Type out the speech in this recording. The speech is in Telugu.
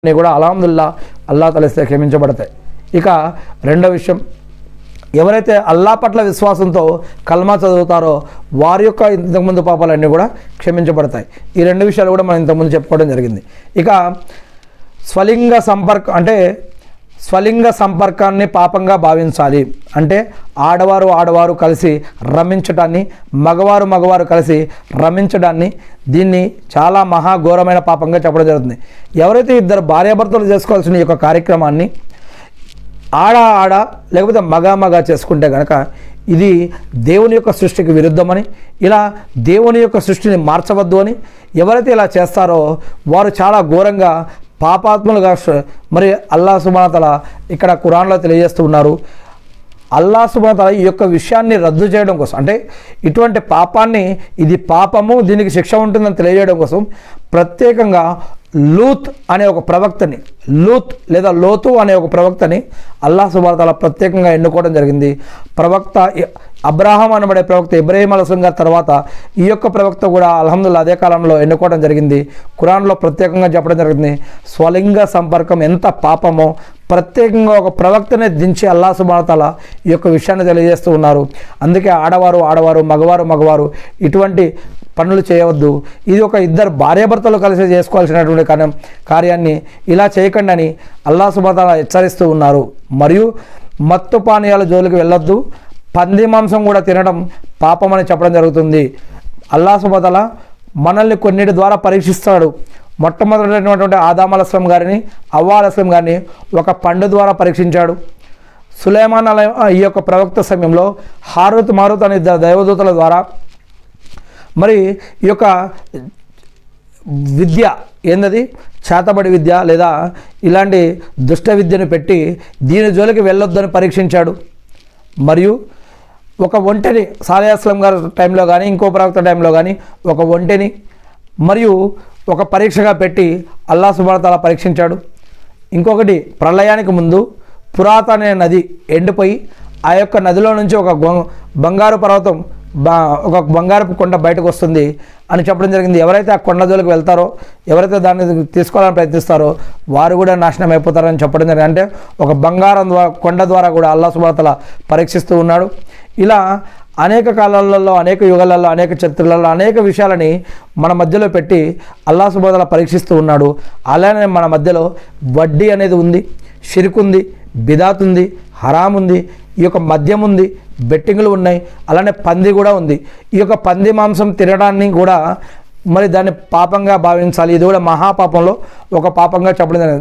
కూడా అల్హమ్దుల్లా అల్లాహ్ తలిస్తే క్షమించబడతాయి. ఇక రెండో విషయం, ఎవరైతే అల్లాహ్ పట్ల విశ్వాసంతో కల్మా చదువుతారో వారి యొక్క ఇంతకుముందు పాపాలన్నీ కూడా క్షమించబడతాయి. ఈ రెండు విషయాలు కూడా మనం ఇంతకుముందు చెప్పుకోవడం జరిగింది. ఇక స్వలింగ సంపర్కాన్ని పాపంగా భావించాలి. అంటే ఆడవారు కలిసి రమించడాన్ని, మగవారు కలిసి రమించడాన్ని, దీన్ని చాలా మహాఘోరమైన పాపంగా చెప్పడం జరుగుతుంది. ఎవరైతే ఇద్దరు భార్యాభర్తలు చేసుకోవాల్సిన ఈ యొక్క కార్యక్రమాన్ని ఆడ లేకపోతే మగ చేసుకుంటే కనుక ఇది దేవుని యొక్క సృష్టికి విరుద్ధమని, ఇలా దేవుని యొక్క సృష్టిని మార్చవద్దు అని ఎవరైతే ఇలా చేస్తారో వారు చాలా ఘోరంగా పాపాత్ములుగా మరి అల్లాహ్ సుబ్హానహు వ తఆలా ఇక్కడ ఖురాన్లో తెలియజేస్తూ ఉన్నారు. అల్లాహ్ సుబ్హానహు వ తఆలా ఈ యొక్క విషయాన్ని రద్దు చేయడం కోసం, అంటే ఇటువంటి పాపాన్ని ఇది పాపము దీనికి శిక్ష ఉంటుందని తెలియజేయడం కోసం ప్రత్యేకంగా లూత్ అనే ఒక ప్రవక్తని, లోతు అనే ఒక ప్రవక్తని అల్లాహ్ సుబ్హానహు వ తఆలా ప్రత్యేకంగా ఎన్నుకోవడం జరిగింది. ప్రవక్త అబ్రాహాం అనబడే ప్రవక్త ఇబ్రాహీం అలైహిస్సలాం గారి తర్వాత ఈ యొక్క ప్రవక్త కూడా అల్హమ్దుల్లా అదే కాలంలో ఎన్నుకోవడం జరిగింది. ఖురాన్లో ప్రత్యేకంగా చెప్పడం జరిగింది. స్వలింగ సంపర్కం ఎంత పాపమో ప్రత్యేకంగా ఒక ప్రవక్తనే దించి అల్లాహ్ సుబ్హానహు వ తఆలా ఈ యొక్క విషయాన్ని తెలియజేస్తూ ఉన్నారు. అందుకే ఆడవారు మగవారు ఇటువంటి పనులు చేయవద్దు. ఇది ఒక ఇద్దరు భార్యాభర్తలు కలిసి చేసుకోవాల్సినటువంటి కార్యాన్ని ఇలా చేయకండి అని అల్లాహ్ సుబ్హానహు వ తఆలా హెచ్చరిస్తూ ఉన్నారు. మరియు మత్తు పానీయాల జోలికి వెళ్ళొద్దు, పంది మాంసం కూడా తినడం పాపం అని చెప్పడం జరుగుతుంది. అల్లాహ్ సుబ్హానహు వ తఆలా మనల్ని కొన్నిటి ద్వారా పరీక్షిస్తాడు. మొట్టమొదటిటువంటి ఆదాం అలైహిస్సలాం గారిని, హవ్వా అలైహిస్సలాం గారిని ఒక పండు ద్వారా పరీక్షించాడు. సులైమాన్ ఈ యొక్క ప్రవక్త సమయంలో హారూత్ మారూత్ అనే ఇద్దరు దైవదూతల ద్వారా మరి ఈ యొక్క విద్య ఏందది చేతబడి విద్య లేదా ఇలాంటి దుష్ట విద్యను పెట్టి దీని జోలికి వెళ్ళొద్దని పరీక్షించాడు. మరియు ఒక ఒంటెని సాలేహ్ అస్సలాం గారి టైంలో కానీ ఇంకో ప్రవక్త టైంలో కానీ ఒక ఒంటెని మరియు ఒక పరీక్షగా పెట్టి అల్లాహ్ సుబ్హానహు వ తఆలా పరీక్షించాడు. ఇంకొకటి ప్రళయానికి ముందు పురాతన నది ఎండిపోయి ఆ యొక్క నదిలో నుంచి ఒక బంగారు పర్వతం, ఒక బంగారపు కొండ బయటకు వస్తుంది అని చెప్పడం జరిగింది. ఎవరైతే ఆ కొండ జోలికి వెళ్తారో, ఎవరైతే దాన్ని తీసుకోవాలని ప్రయత్నిస్తారో వారు కూడా నాశనం అయిపోతారని చెప్పడం జరిగింది. అంటే ఒక బంగారం కొండ ద్వారా కూడా అల్లాహ్ సుబ్హానహు వ తఆలా పరీక్షిస్తూ ఉన్నాడు. ఇలా అనేక కాలాలలో, అనేక యుగాలలో, అనేక చరిత్రలలో అనేక విషయాలని మన మధ్యలో పెట్టి అల్లాహ్ సుబ్హానహు వ తఆలా పరీక్షిస్తూ ఉన్నాడు. అలానే మన మధ్యలో వడ్డీ అనేది ఉంది, షిర్క్ ఉంది, బిదాత్ ఉంది, హరాం ఉంది, ఈ యొక్క మద్యం ఉంది, బెట్టింగ్లు ఉన్నాయి, అలానే పంది కూడా ఉంది. ఈ యొక్క పంది మాంసం తినడాన్ని కూడా మరి దాన్ని పాపంగా భావించాలి. ఇది కూడా మహాపాపంలో ఒక పాపంగా చెప్పడం జరిగింది.